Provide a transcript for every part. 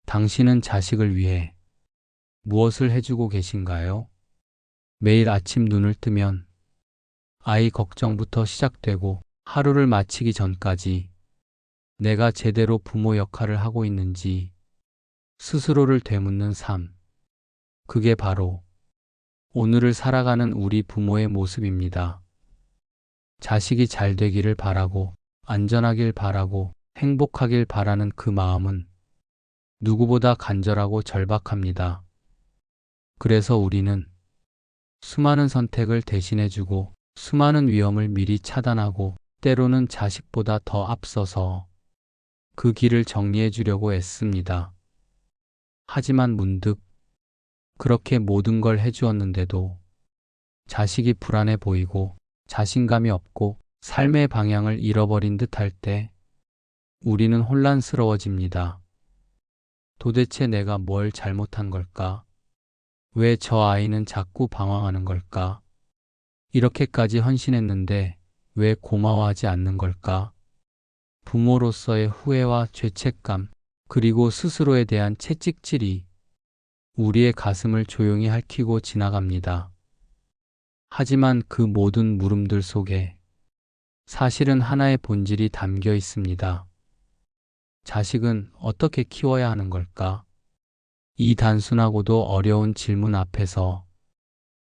당신은 자식을 위해 무엇을 해주고 계신가요? 매일 아침 눈을 뜨면 아이 걱정부터 시작되고 하루를 마치기 전까지 내가 제대로 부모 역할을 하고 있는지 스스로를 되묻는 삶. 그게 바로 오늘을 살아가는 우리 부모의 모습입니다. 자식이 잘 되기를 바라고, 안전하길 바라고, 행복하길 바라는 그 마음은 누구보다 간절하고 절박합니다. 그래서 우리는 수많은 선택을 대신해주고, 수많은 위험을 미리 차단하고, 때로는 자식보다 더 앞서서 그 길을 정리해주려고 애씁니다. 하지만 문득 그렇게 모든 걸 해주었는데도 자식이 불안해 보이고 자신감이 없고 삶의 방향을 잃어버린 듯 할 때 우리는 혼란스러워집니다. 도대체 내가 뭘 잘못한 걸까? 왜 저 아이는 자꾸 방황하는 걸까? 이렇게까지 헌신했는데 왜 고마워하지 않는 걸까? 부모로서의 후회와 죄책감, 그리고 스스로에 대한 채찍질이 우리의 가슴을 조용히 핥히고 지나갑니다. 하지만 그 모든 물음들 속에 사실은 하나의 본질이 담겨 있습니다. 자식은 어떻게 키워야 하는 걸까? 이 단순하고도 어려운 질문 앞에서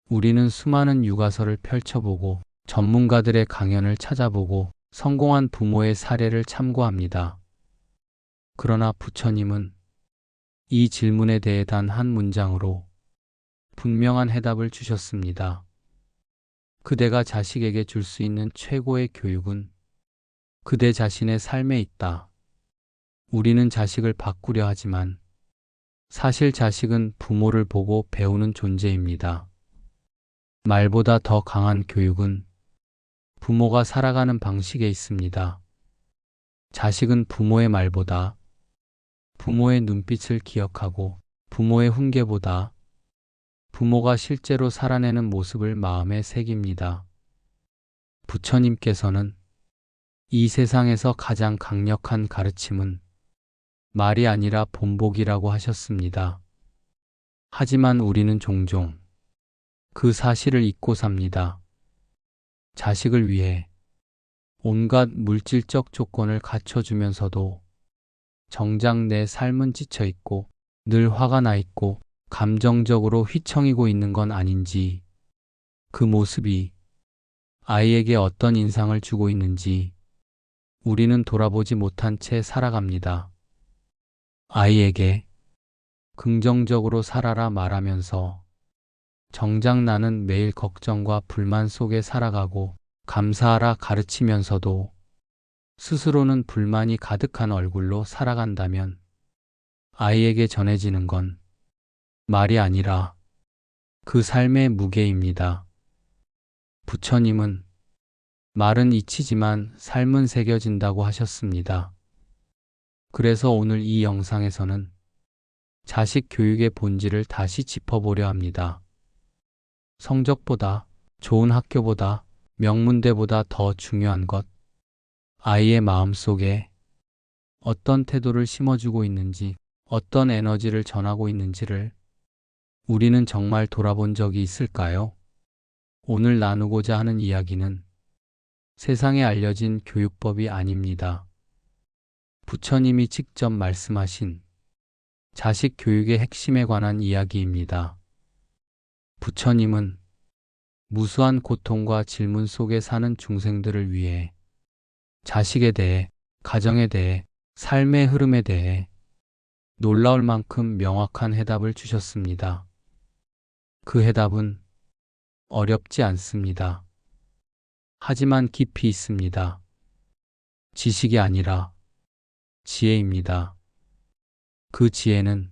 우리는 수많은 육아서를 펼쳐보고 전문가들의 강연을 찾아보고 성공한 부모의 사례를 참고합니다. 그러나 부처님은 이 질문에 대해 단 한 문장으로 분명한 해답을 주셨습니다. 그대가 자식에게 줄 수 있는 최고의 교육은 그대 자신의 삶에 있다. 우리는 자식을 바꾸려 하지만 사실 자식은 부모를 보고 배우는 존재입니다. 말보다 더 강한 교육은 부모가 살아가는 방식에 있습니다. 자식은 부모의 말보다, 부모의 눈빛을 기억하고, 부모의 훈계보다 부모가 실제로 살아내는 모습을 마음에 새깁니다. 부처님께서는 이 세상에서 가장 강력한 가르침은 말이 아니라 본보기라고 하셨습니다. 하지만 우리는 종종 그 사실을 잊고 삽니다. 자식을 위해 온갖 물질적 조건을 갖춰주면서도 정작 내 삶은 지쳐 있고 늘 화가 나 있고 감정적으로 휘청이고 있는 건 아닌지, 그 모습이 아이에게 어떤 인상을 주고 있는지 우리는 돌아보지 못한 채 살아갑니다. 아이에게 긍정적으로 살아라 말하면서 정작 나는 매일 걱정과 불만 속에 살아가고 감사하라 가르치면서도 스스로는 불만이 가득한 얼굴로 살아간다면 아이에게 전해지는 건 말이 아니라 그 삶의 무게입니다. 부처님은 말은 잊히지만 삶은 새겨진다고 하셨습니다. 그래서 오늘 이 영상에서는 자식 교육의 본질을 다시 짚어보려 합니다. 성적보다, 좋은 학교보다, 명문대보다 더 중요한 것, 아이의 마음속에 어떤 태도를 심어주고 있는지, 어떤 에너지를 전하고 있는지를 우리는 정말 돌아본 적이 있을까요? 오늘 나누고자 하는 이야기는 세상에 알려진 교육법이 아닙니다. 부처님이 직접 말씀하신 자식 교육의 핵심에 관한 이야기입니다. 부처님은 무수한 고통과 질문 속에 사는 중생들을 위해 자식에 대해, 가정에 대해, 삶의 흐름에 대해 놀라울 만큼 명확한 해답을 주셨습니다. 그 해답은 어렵지 않습니다. 하지만 깊이 있습니다. 지식이 아니라 지혜입니다. 그 지혜는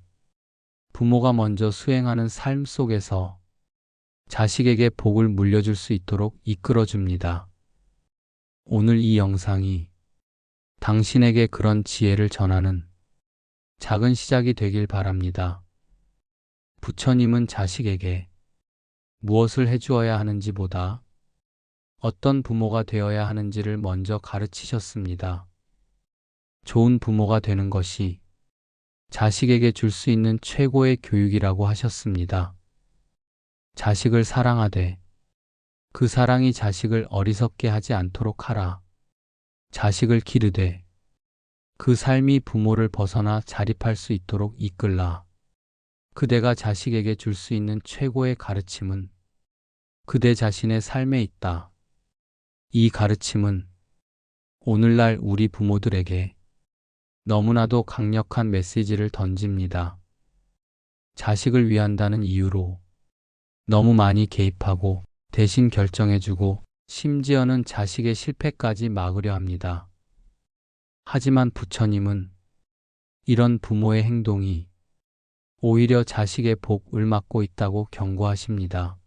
부모가 먼저 수행하는 삶 속에서 자식에게 복을 물려줄 수 있도록 이끌어줍니다. 오늘 이 영상이 당신에게 그런 지혜를 전하는 작은 시작이 되길 바랍니다. 부처님은 자식에게 무엇을 해주어야 하는지보다 어떤 부모가 되어야 하는지를 먼저 가르치셨습니다. 좋은 부모가 되는 것이 자식에게 줄 수 있는 최고의 교육이라고 하셨습니다. 자식을 사랑하되 그 사랑이 자식을 어리석게 하지 않도록 하라. 자식을 기르되 그 삶이 부모를 벗어나 자립할 수 있도록 이끌라. 그대가 자식에게 줄 수 있는 최고의 가르침은 그대 자신의 삶에 있다. 이 가르침은 오늘날 우리 부모들에게 너무나도 강력한 메시지를 던집니다. 자식을 위한다는 이유로 너무 많이 개입하고 대신 결정해주고 심지어는 자식의 실패까지 막으려 합니다. 하지만 부처님은 이런 부모의 행동이 오히려 자식의 복을 막고 있다고 경고하십니다.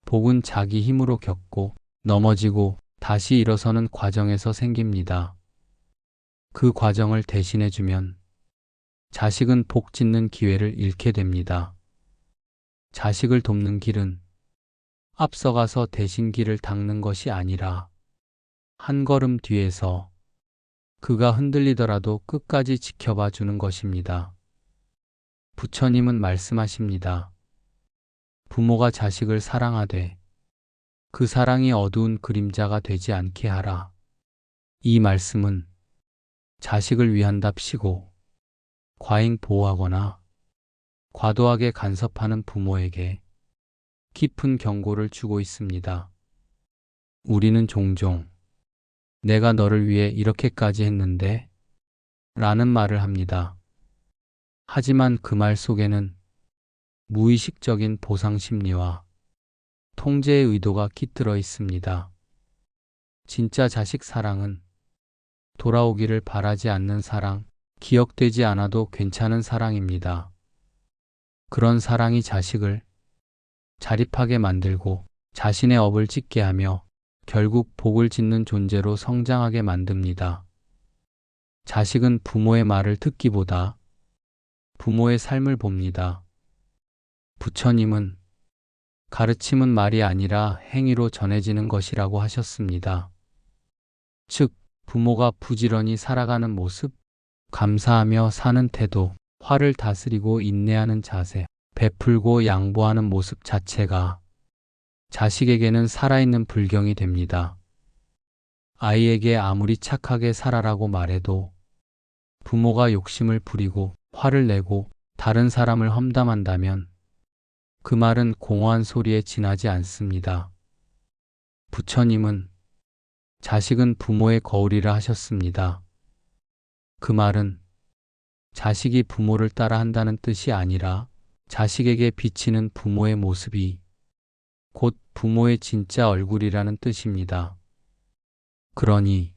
복은 자기 힘으로 겪고 넘어지고 다시 일어서는 과정에서 생깁니다. 그 과정을 대신해주면 자식은 복 짓는 기회를 잃게 됩니다. 자식을 돕는 길은 앞서가서 대신 길을 닦는 것이 아니라 한 걸음 뒤에서 그가 흔들리더라도 끝까지 지켜봐 주는 것입니다. 부처님은 말씀하십니다. 부모가 자식을 사랑하되 그 사랑이 어두운 그림자가 되지 않게 하라. 이 말씀은 자식을 위한답시고 과잉 보호하거나 과도하게 간섭하는 부모에게 깊은 경고를 주고 있습니다. 우리는 종종 내가 너를 위해 이렇게까지 했는데 라는 말을 합니다. 하지만 그 말 속에는 무의식적인 보상 심리와 통제의 의도가 깃들어 있습니다. 진짜 자식 사랑은 돌아오기를 바라지 않는 사랑, 기억되지 않아도 괜찮은 사랑입니다. 그런 사랑이 자식을 자립하게 만들고 자신의 업을 짓게 하며 결국 복을 짓는 존재로 성장하게 만듭니다. 자식은 부모의 말을 듣기보다 부모의 삶을 봅니다. 부처님은 가르침은 말이 아니라 행위로 전해지는 것이라고 하셨습니다. 즉, 부모가 부지런히 살아가는 모습, 감사하며 사는 태도, 화를 다스리고 인내하는 자세, 베풀고 양보하는 모습 자체가 자식에게는 살아있는 불경이 됩니다. 아이에게 아무리 착하게 살아라고 말해도 부모가 욕심을 부리고 화를 내고 다른 사람을 험담한다면 그 말은 공허한 소리에 지나지 않습니다. 부처님은 자식은 부모의 거울이라 하셨습니다. 그 말은 자식이 부모를 따라 한다는 뜻이 아니라 자식에게 비치는 부모의 모습이 곧 부모의 진짜 얼굴이라는 뜻입니다. 그러니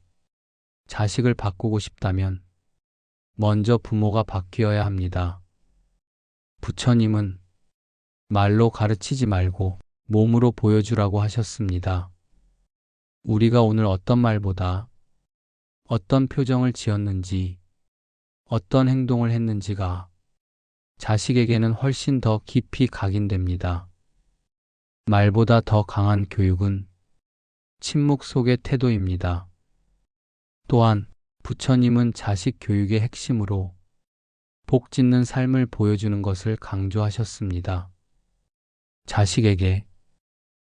자식을 바꾸고 싶다면 먼저 부모가 바뀌어야 합니다. 부처님은 말로 가르치지 말고 몸으로 보여주라고 하셨습니다. 우리가 오늘 어떤 말보다 어떤 표정을 지었는지, 어떤 행동을 했는지가 자식에게는 훨씬 더 깊이 각인됩니다. 말보다 더 강한 교육은 침묵 속의 태도입니다. 또한 부처님은 자식 교육의 핵심으로 복 짓는 삶을 보여주는 것을 강조하셨습니다. 자식에게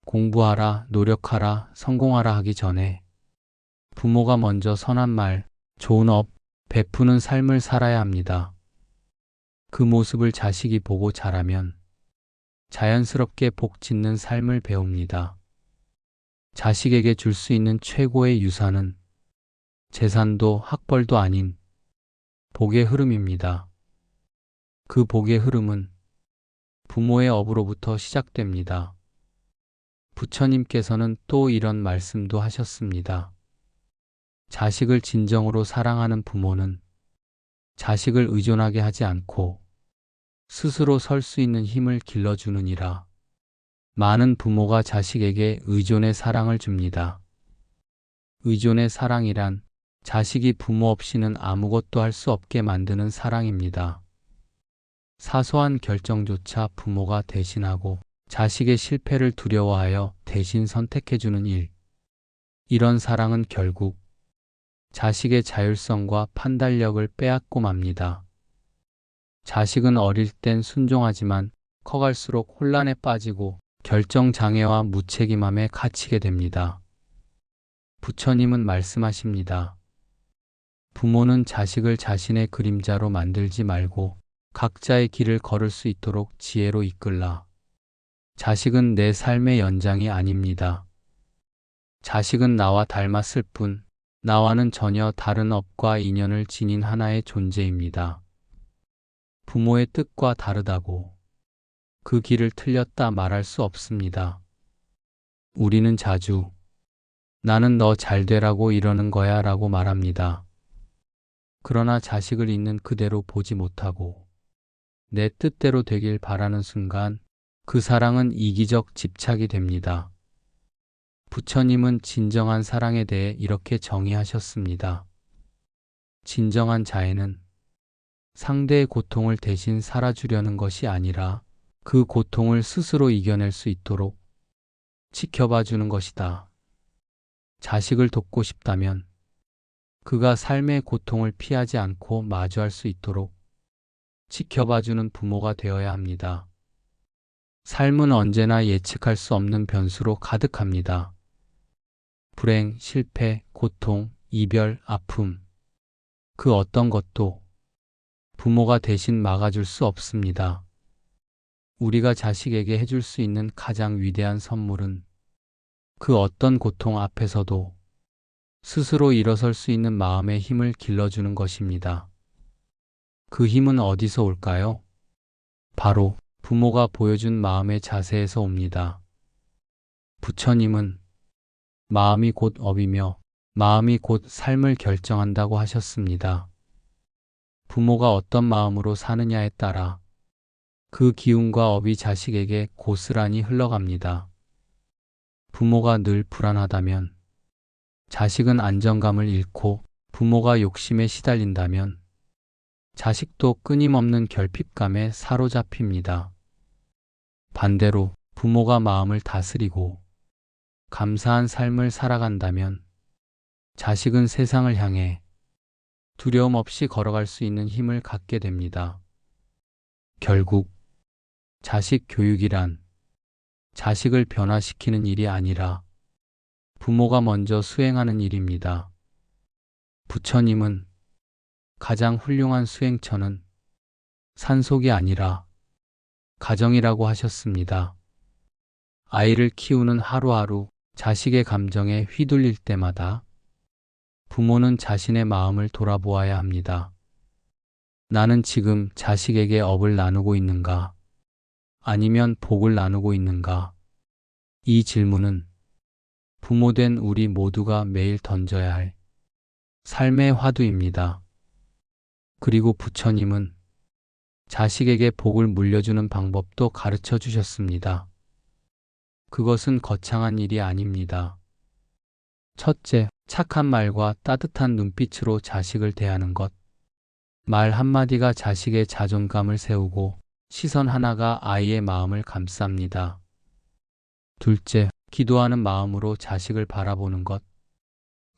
공부하라, 노력하라, 성공하라 하기 전에 부모가 먼저 선한 말, 좋은 업, 베푸는 삶을 살아야 합니다. 그 모습을 자식이 보고 자라면 자연스럽게 복 짓는 삶을 배웁니다. 자식에게 줄 수 있는 최고의 유산은 재산도 학벌도 아닌 복의 흐름입니다. 그 복의 흐름은 부모의 업으로부터 시작됩니다. 부처님께서는 또 이런 말씀도 하셨습니다. 자식을 진정으로 사랑하는 부모는 자식을 의존하게 하지 않고 스스로 설 수 있는 힘을 길러주느니라. 많은 부모가 자식에게 의존의 사랑을 줍니다. 의존의 사랑이란 자식이 부모 없이는 아무것도 할 수 없게 만드는 사랑입니다. 사소한 결정조차 부모가 대신하고 자식의 실패를 두려워하여 대신 선택해주는 일. 이런 사랑은 결국 자식의 자율성과 판단력을 빼앗고 맙니다. 자식은 어릴 땐 순종하지만 커갈수록 혼란에 빠지고 결정장애와 무책임함에 갇히게 됩니다. 부처님은 말씀하십니다. 부모는 자식을 자신의 그림자로 만들지 말고 각자의 길을 걸을 수 있도록 지혜로 이끌라. 자식은 내 삶의 연장이 아닙니다. 자식은 나와 닮았을 뿐, 나와는 전혀 다른 업과 인연을 지닌 하나의 존재입니다. 부모의 뜻과 다르다고 그 길을 틀렸다 말할 수 없습니다. 우리는 자주 나는 너 잘 되라고 이러는 거야 라고 말합니다. 그러나 자식을 있는 그대로 보지 못하고 내 뜻대로 되길 바라는 순간 그 사랑은 이기적 집착이 됩니다. 부처님은 진정한 사랑에 대해 이렇게 정의하셨습니다. 진정한 자애는 상대의 고통을 대신 살아주려는 것이 아니라 그 고통을 스스로 이겨낼 수 있도록 지켜봐 주는 것이다. 자식을 돕고 싶다면 그가 삶의 고통을 피하지 않고 마주할 수 있도록 지켜봐 주는 부모가 되어야 합니다. 삶은 언제나 예측할 수 없는 변수로 가득합니다. 불행, 실패, 고통, 이별, 아픔. 그 어떤 것도 부모가 대신 막아줄 수 없습니다. 우리가 자식에게 해줄 수 있는 가장 위대한 선물은 그 어떤 고통 앞에서도 스스로 일어설 수 있는 마음의 힘을 길러주는 것입니다. 그 힘은 어디서 올까요? 바로 부모가 보여준 마음의 자세에서 옵니다. 부처님은 마음이 곧 업이며 마음이 곧 삶을 결정한다고 하셨습니다. 부모가 어떤 마음으로 사느냐에 따라 그 기운과 업이 자식에게 고스란히 흘러갑니다. 부모가 늘 불안하다면 자식은 안정감을 잃고, 부모가 욕심에 시달린다면 자식도 끊임없는 결핍감에 사로잡힙니다. 반대로 부모가 마음을 다스리고 감사한 삶을 살아간다면 자식은 세상을 향해 두려움 없이 걸어갈 수 있는 힘을 갖게 됩니다. 결국 자식 교육이란 자식을 변화시키는 일이 아니라 부모가 먼저 수행하는 일입니다. 부처님은 가장 훌륭한 수행처는 산속이 아니라 가정이라고 하셨습니다. 아이를 키우는 하루하루 자식의 감정에 휘둘릴 때마다 부모는 자신의 마음을 돌아보아야 합니다. 나는 지금 자식에게 업을 나누고 있는가? 아니면 복을 나누고 있는가? 이 질문은 부모된 우리 모두가 매일 던져야 할 삶의 화두입니다. 그리고 부처님은 자식에게 복을 물려주는 방법도 가르쳐 주셨습니다. 그것은 거창한 일이 아닙니다. 첫째, 착한 말과 따뜻한 눈빛으로 자식을 대하는 것. 말 한마디가 자식의 자존감을 세우고 시선 하나가 아이의 마음을 감쌉니다. 둘째, 기도하는 마음으로 자식을 바라보는 것.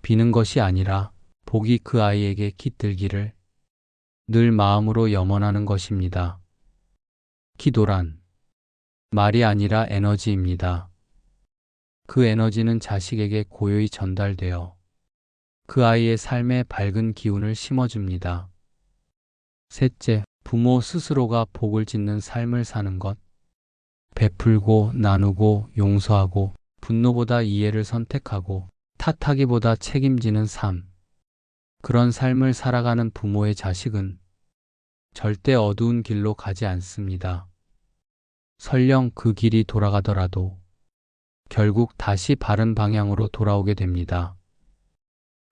비는 것이 아니라 복이 그 아이에게 깃들기를 늘 마음으로 염원하는 것입니다. 기도란 말이 아니라 에너지입니다. 그 에너지는 자식에게 고요히 전달되어 그 아이의 삶에 밝은 기운을 심어줍니다. 셋째, 부모 스스로가 복을 짓는 삶을 사는 것. 베풀고 나누고 용서하고 분노보다 이해를 선택하고 탓하기보다 책임지는 삶. 그런 삶을 살아가는 부모의 자식은 절대 어두운 길로 가지 않습니다. 설령 그 길이 돌아가더라도 결국 다시 바른 방향으로 돌아오게 됩니다.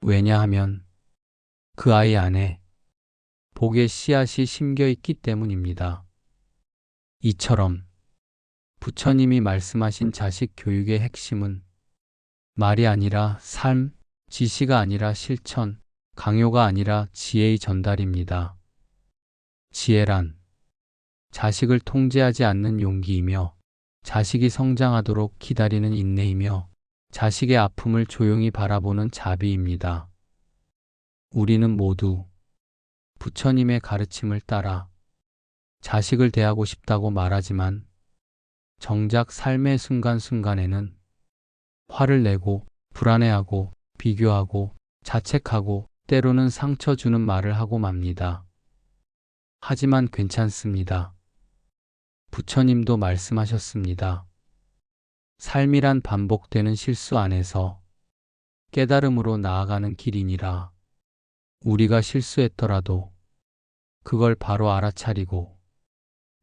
왜냐하면 그 아이 안에 복의 씨앗이 심겨 있기 때문입니다. 이처럼 부처님이 말씀하신 자식 교육의 핵심은 말이 아니라 삶, 지시가 아니라 실천, 강요가 아니라 지혜의 전달입니다. 지혜란 자식을 통제하지 않는 용기이며, 자식이 성장하도록 기다리는 인내이며, 자식의 아픔을 조용히 바라보는 자비입니다. 우리는 모두 부처님의 가르침을 따라 자식을 대하고 싶다고 말하지만 정작 삶의 순간순간에는 화를 내고 불안해하고 비교하고 자책하고 때로는 상처 주는 말을 하고 맙니다. 하지만 괜찮습니다. 부처님도 말씀하셨습니다. 삶이란 반복되는 실수 안에서 깨달음으로 나아가는 길이니라. 우리가 실수했더라도 그걸 바로 알아차리고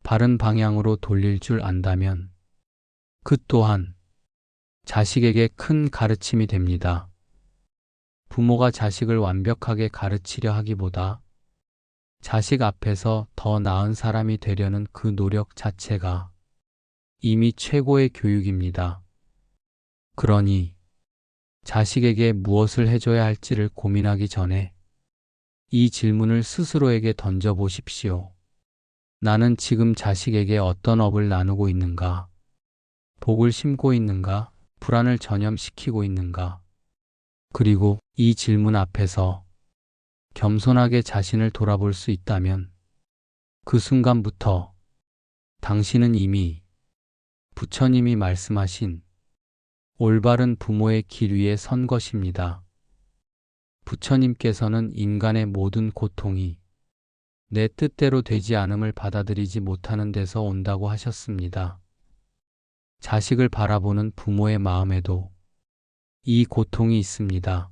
바른 방향으로 돌릴 줄 안다면 그 또한 자식에게 큰 가르침이 됩니다. 부모가 자식을 완벽하게 가르치려 하기보다 자식 앞에서 더 나은 사람이 되려는 그 노력 자체가 이미 최고의 교육입니다. 그러니 자식에게 무엇을 해줘야 할지를 고민하기 전에 이 질문을 스스로에게 던져보십시오. 나는 지금 자식에게 어떤 업을 나누고 있는가? 복을 심고 있는가? 불안을 전염시키고 있는가? 그리고 이 질문 앞에서 겸손하게 자신을 돌아볼 수 있다면 그 순간부터 당신은 이미 부처님이 말씀하신 올바른 부모의 길 위에 선 것입니다. 부처님께서는 인간의 모든 고통이 내 뜻대로 되지 않음을 받아들이지 못하는 데서 온다고 하셨습니다. 자식을 바라보는 부모의 마음에도 이 고통이 있습니다.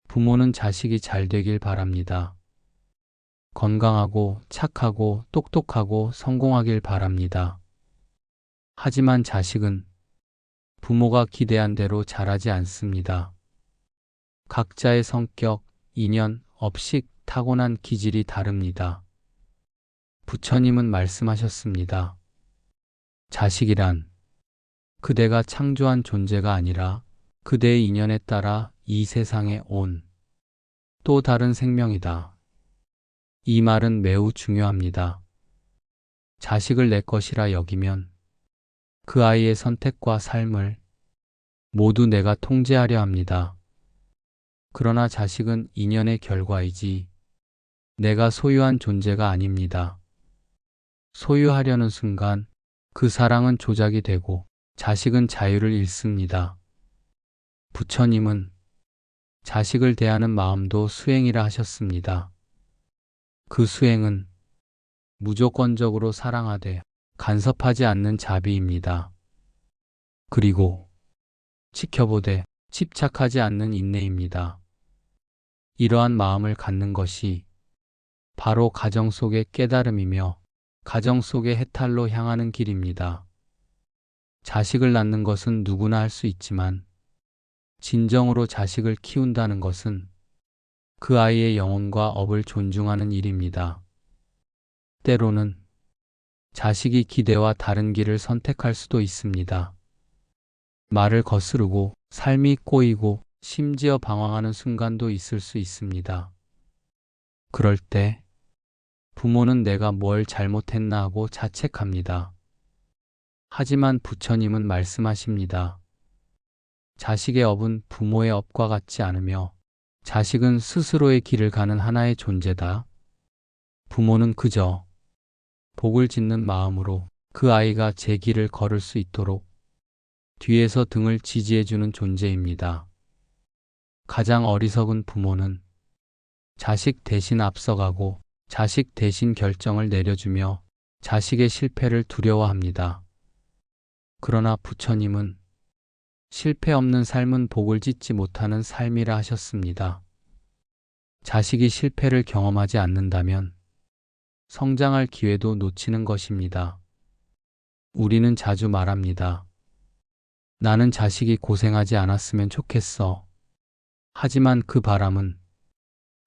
부모는 자식이 잘 되길 바랍니다. 건강하고 착하고 똑똑하고 성공하길 바랍니다. 하지만 자식은 부모가 기대한 대로 자라지 않습니다. 각자의 성격, 인연, 업식, 타고난 기질이 다릅니다. 부처님은 말씀하셨습니다. 자식이란 그대가 창조한 존재가 아니라 그대의 인연에 따라 이 세상에 온 또 다른 생명이다. 이 말은 매우 중요합니다. 자식을 내 것이라 여기면 그 아이의 선택과 삶을 모두 내가 통제하려 합니다. 그러나 자식은 인연의 결과이지 내가 소유한 존재가 아닙니다. 소유하려는 순간 그 사랑은 조작이 되고 자식은 자유를 잃습니다. 부처님은 자식을 대하는 마음도 수행이라 하셨습니다. 그 수행은 무조건적으로 사랑하되 간섭하지 않는 자비입니다. 그리고 지켜보되 집착하지 않는 인내입니다. 이러한 마음을 갖는 것이 바로 가정 속의 깨달음이며 가정 속의 해탈로 향하는 길입니다. 자식을 낳는 것은 누구나 할 수 있지만 진정으로 자식을 키운다는 것은 그 아이의 영혼과 업을 존중하는 일입니다. 때로는 자식이 기대와 다른 길을 선택할 수도 있습니다. 말을 거스르고 삶이 꼬이고 심지어 방황하는 순간도 있을 수 있습니다. 그럴 때 부모는 내가 뭘 잘못했나 하고 자책합니다. 하지만 부처님은 말씀하십니다. 자식의 업은 부모의 업과 같지 않으며 자식은 스스로의 길을 가는 하나의 존재다. 부모는 그저 복을 짓는 마음으로 그 아이가 제 길을 걸을 수 있도록 뒤에서 등을 지지해주는 존재입니다. 가장 어리석은 부모는 자식 대신 앞서가고 자식 대신 결정을 내려주며 자식의 실패를 두려워합니다. 그러나 부처님은 실패 없는 삶은 복을 짓지 못하는 삶이라 하셨습니다. 자식이 실패를 경험하지 않는다면 성장할 기회도 놓치는 것입니다. 우리는 자주 말합니다. 나는 자식이 고생하지 않았으면 좋겠어. 하지만 그 바람은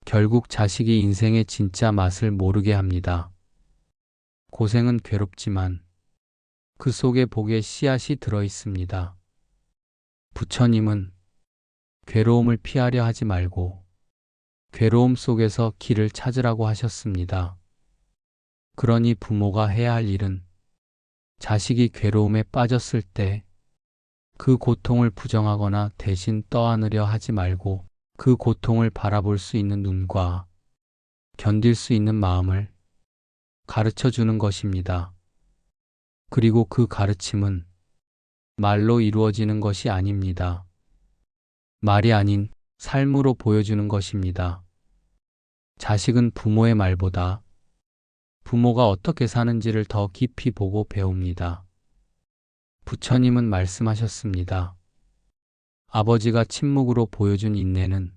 결국 자식이 인생의 진짜 맛을 모르게 합니다. 고생은 괴롭지만 그 속에 복의 씨앗이 들어 있습니다. 부처님은 괴로움을 피하려 하지 말고 괴로움 속에서 길을 찾으라고 하셨습니다. 그러니 부모가 해야 할 일은 자식이 괴로움에 빠졌을 때 그 고통을 부정하거나 대신 떠안으려 하지 말고 그 고통을 바라볼 수 있는 눈과 견딜 수 있는 마음을 가르쳐 주는 것입니다. 그리고 그 가르침은 말로 이루어지는 것이 아닙니다. 말이 아닌 삶으로 보여주는 것입니다. 자식은 부모의 말보다 부모가 어떻게 사는지를 더 깊이 보고 배웁니다. 부처님은 말씀하셨습니다. 아버지가 침묵으로 보여준 인내는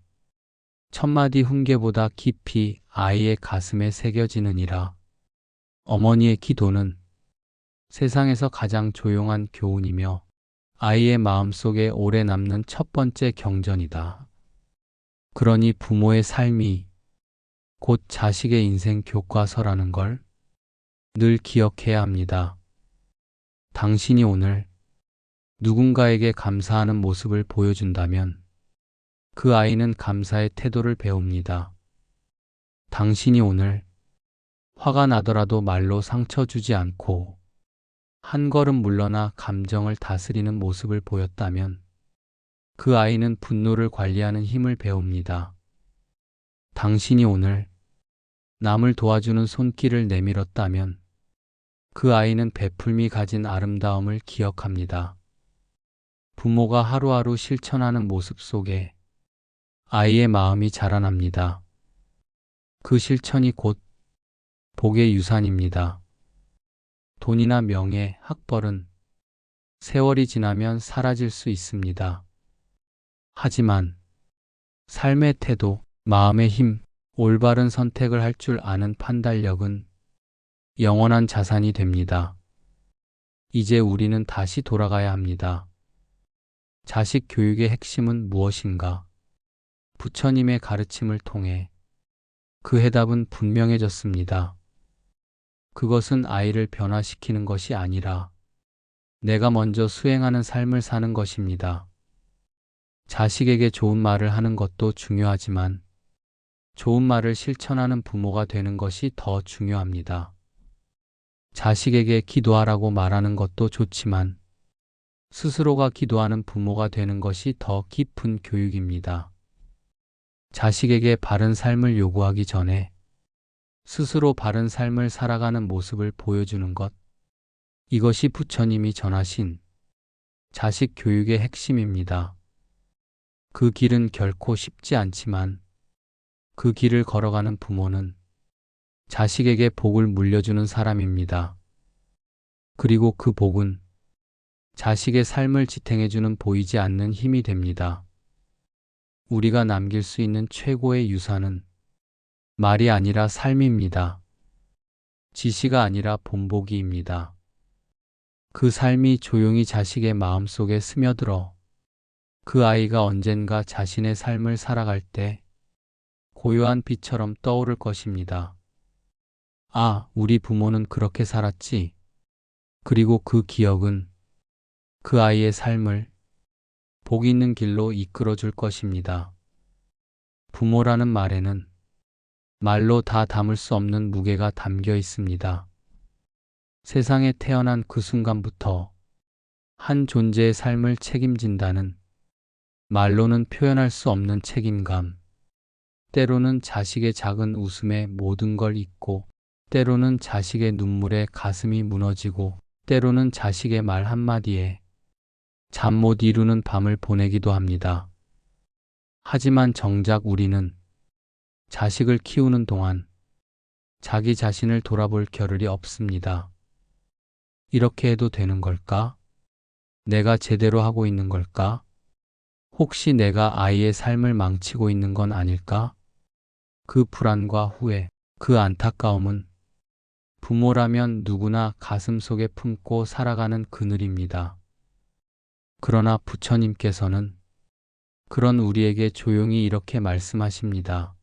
천마디 훈계보다 깊이 아이의 가슴에 새겨지느니라. 어머니의 기도는 세상에서 가장 조용한 교훈이며 아이의 마음속에 오래 남는 첫 번째 경전이다. 그러니 부모의 삶이 곧 자식의 인생 교과서라는 걸 늘 기억해야 합니다. 당신이 오늘 누군가에게 감사하는 모습을 보여준다면 그 아이는 감사의 태도를 배웁니다. 당신이 오늘 화가 나더라도 말로 상처 주지 않고 한 걸음 물러나 감정을 다스리는 모습을 보였다면 그 아이는 분노를 관리하는 힘을 배웁니다. 당신이 오늘 남을 도와주는 손길을 내밀었다면 그 아이는 베풀미 가진 아름다움을 기억합니다. 부모가 하루하루 실천하는 모습 속에 아이의 마음이 자라납니다. 그 실천이 곧 복의 유산입니다. 돈이나 명예, 학벌은 세월이 지나면 사라질 수 있습니다. 하지만 삶의 태도, 마음의 힘, 올바른 선택을 할 줄 아는 판단력은 영원한 자산이 됩니다. 이제 우리는 다시 돌아가야 합니다. 자식 교육의 핵심은 무엇인가? 부처님의 가르침을 통해 그 해답은 분명해졌습니다. 그것은 아이를 변화시키는 것이 아니라 내가 먼저 수행하는 삶을 사는 것입니다. 자식에게 좋은 말을 하는 것도 중요하지만 좋은 말을 실천하는 부모가 되는 것이 더 중요합니다. 자식에게 기도하라고 말하는 것도 좋지만 스스로가 기도하는 부모가 되는 것이 더 깊은 교육입니다. 자식에게 바른 삶을 요구하기 전에 스스로 바른 삶을 살아가는 모습을 보여주는 것. 이것이 부처님이 전하신 자식 교육의 핵심입니다. 그 길은 결코 쉽지 않지만 그 길을 걸어가는 부모는 자식에게 복을 물려주는 사람입니다. 그리고 그 복은 자식의 삶을 지탱해주는 보이지 않는 힘이 됩니다. 우리가 남길 수 있는 최고의 유산은 말이 아니라 삶입니다. 지시가 아니라 본보기입니다. 그 삶이 조용히 자식의 마음속에 스며들어 그 아이가 언젠가 자신의 삶을 살아갈 때 고요한 빛처럼 떠오를 것입니다. 아, 우리 부모는 그렇게 살았지. 그리고 그 기억은 그 아이의 삶을 복 있는 길로 이끌어 줄 것입니다. 부모라는 말에는 말로 다 담을 수 없는 무게가 담겨 있습니다. 세상에 태어난 그 순간부터 한 존재의 삶을 책임진다는 말로는 표현할 수 없는 책임감. 때로는 자식의 작은 웃음에 모든 걸 잊고, 때로는 자식의 눈물에 가슴이 무너지고, 때로는 자식의 말 한마디에 잠 못 이루는 밤을 보내기도 합니다. 하지만 정작 우리는 자식을 키우는 동안 자기 자신을 돌아볼 겨를이 없습니다. 이렇게 해도 되는 걸까? 내가 제대로 하고 있는 걸까? 혹시 내가 아이의 삶을 망치고 있는 건 아닐까? 그 불안과 후회, 그 안타까움은 부모라면 누구나 가슴속에 품고 살아가는 그늘입니다. 그러나 부처님께서는 그런 우리에게 조용히 이렇게 말씀하십니다.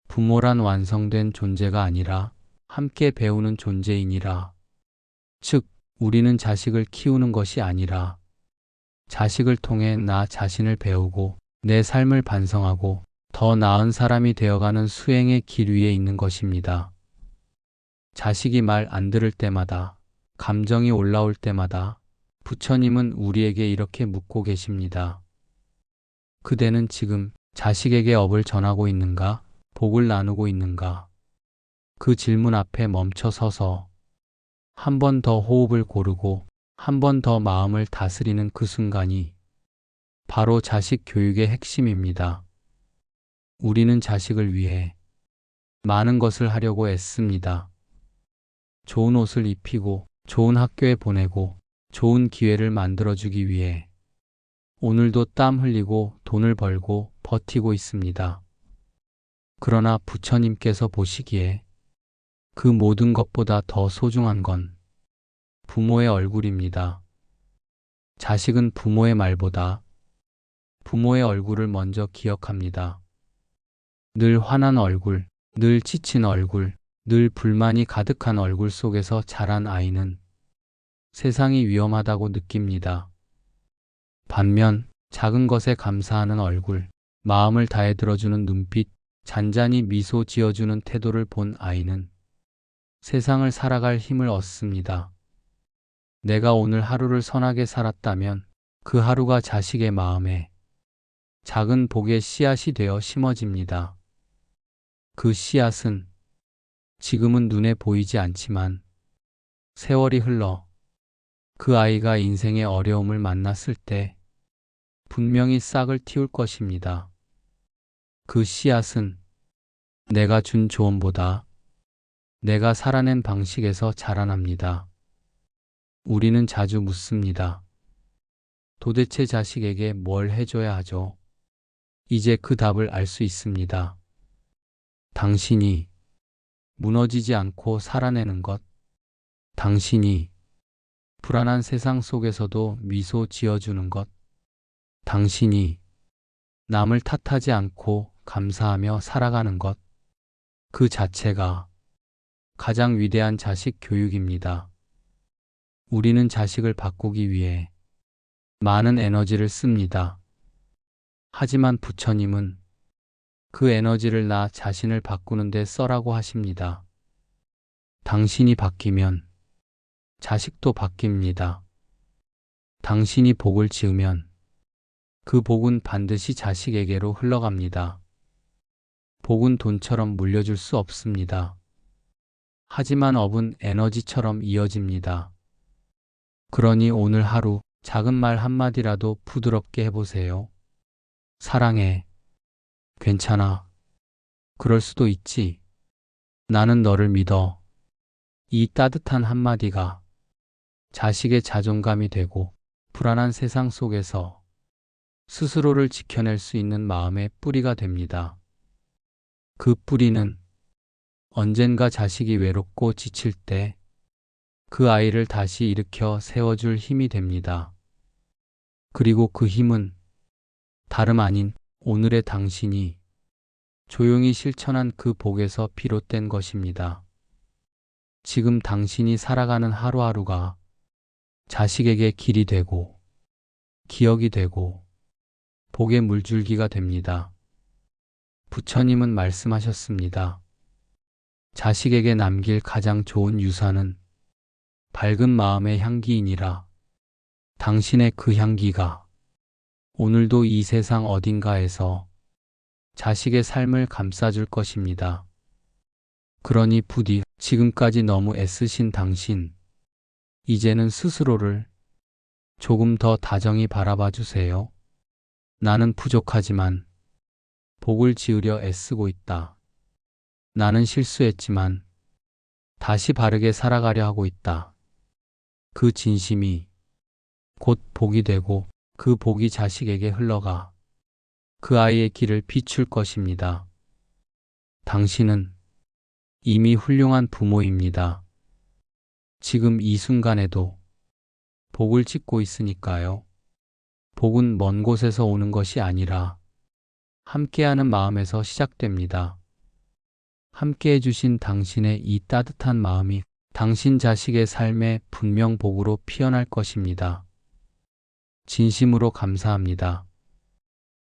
부모란 완성된 존재가 아니라 함께 배우는 존재이니라. 즉, 우리는 자식을 키우는 것이 아니라 자식을 통해 나 자신을 배우고 내 삶을 반성하고 더 나은 사람이 되어가는 수행의 길 위에 있는 것입니다. 자식이 말 안 들을 때마다, 감정이 올라올 때마다 부처님은 우리에게 이렇게 묻고 계십니다. 그대는 지금 자식에게 업을 전하고 있는가? 복을 나누고 있는가? 그 질문 앞에 멈춰 서서 한 번 더 호흡을 고르고 한 번 더 마음을 다스리는 그 순간이 바로 자식 교육의 핵심입니다. 우리는 자식을 위해 많은 것을 하려고 애씁니다. 좋은 옷을 입히고 좋은 학교에 보내고 좋은 기회를 만들어주기 위해 오늘도 땀 흘리고 돈을 벌고 버티고 있습니다. 그러나 부처님께서 보시기에 그 모든 것보다 더 소중한 건 부모의 얼굴입니다. 자식은 부모의 말보다 부모의 얼굴을 먼저 기억합니다. 늘 화난 얼굴, 늘 지친 얼굴, 늘 불만이 가득한 얼굴 속에서 자란 아이는 세상이 위험하다고 느낍니다. 반면 작은 것에 감사하는 얼굴, 마음을 다해 들어주는 눈빛, 잔잔히 미소 지어주는 태도를 본 아이는 세상을 살아갈 힘을 얻습니다. 내가 오늘 하루를 선하게 살았다면 그 하루가 자식의 마음에 작은 복의 씨앗이 되어 심어집니다. 그 씨앗은 지금은 눈에 보이지 않지만 세월이 흘러 그 아이가 인생의 어려움을 만났을 때 분명히 싹을 틔울 것입니다. 그 씨앗은 내가 준 조언보다 내가 살아낸 방식에서 자라납니다. 우리는 자주 묻습니다. 도대체 자식에게 뭘 해줘야 하죠? 이제 그 답을 알 수 있습니다. 당신이 무너지지 않고 살아내는 것, 당신이 불안한 세상 속에서도 미소 지어주는 것, 당신이 남을 탓하지 않고 감사하며 살아가는 것, 그 자체가 가장 위대한 자식 교육입니다. 우리는 자식을 바꾸기 위해 많은 에너지를 씁니다. 하지만 부처님은 그 에너지를 나 자신을 바꾸는 데 써라고 하십니다. 당신이 바뀌면 자식도 바뀝니다. 당신이 복을 지으면 그 복은 반드시 자식에게로 흘러갑니다. 복은 돈처럼 물려줄 수 없습니다. 하지만 업은 에너지처럼 이어집니다. 그러니 오늘 하루 작은 말 한마디라도 부드럽게 해보세요. 사랑해. 괜찮아. 그럴 수도 있지. 나는 너를 믿어. 이 따뜻한 한마디가 자식의 자존감이 되고 불안한 세상 속에서 스스로를 지켜낼 수 있는 마음의 뿌리가 됩니다. 그 뿌리는 언젠가 자식이 외롭고 지칠 때 그 아이를 다시 일으켜 세워줄 힘이 됩니다. 그리고 그 힘은 다름 아닌 오늘의 당신이 조용히 실천한 그 복에서 비롯된 것입니다. 지금 당신이 살아가는 하루하루가 자식에게 길이 되고 기억이 되고 복의 물줄기가 됩니다. 부처님은 말씀하셨습니다. 자식에게 남길 가장 좋은 유산은 밝은 마음의 향기이니라. 당신의 그 향기가 오늘도 이 세상 어딘가에서 자식의 삶을 감싸줄 것입니다. 그러니 부디 지금까지 너무 애쓰신 당신, 이제는 스스로를 조금 더 다정히 바라봐 주세요. 나는 부족하지만 복을 지으려 애쓰고 있다. 나는 실수했지만 다시 바르게 살아가려 하고 있다. 그 진심이 곧 복이 되고 그 복이 자식에게 흘러가 그 아이의 길을 비출 것입니다. 당신은 이미 훌륭한 부모입니다. 지금 이 순간에도 복을 짓고 있으니까요. 복은 먼 곳에서 오는 것이 아니라 함께하는 마음에서 시작됩니다. 함께해 주신 당신의 이 따뜻한 마음이 당신 자식의 삶에 분명 복으로 피어날 것입니다. 진심으로 감사합니다.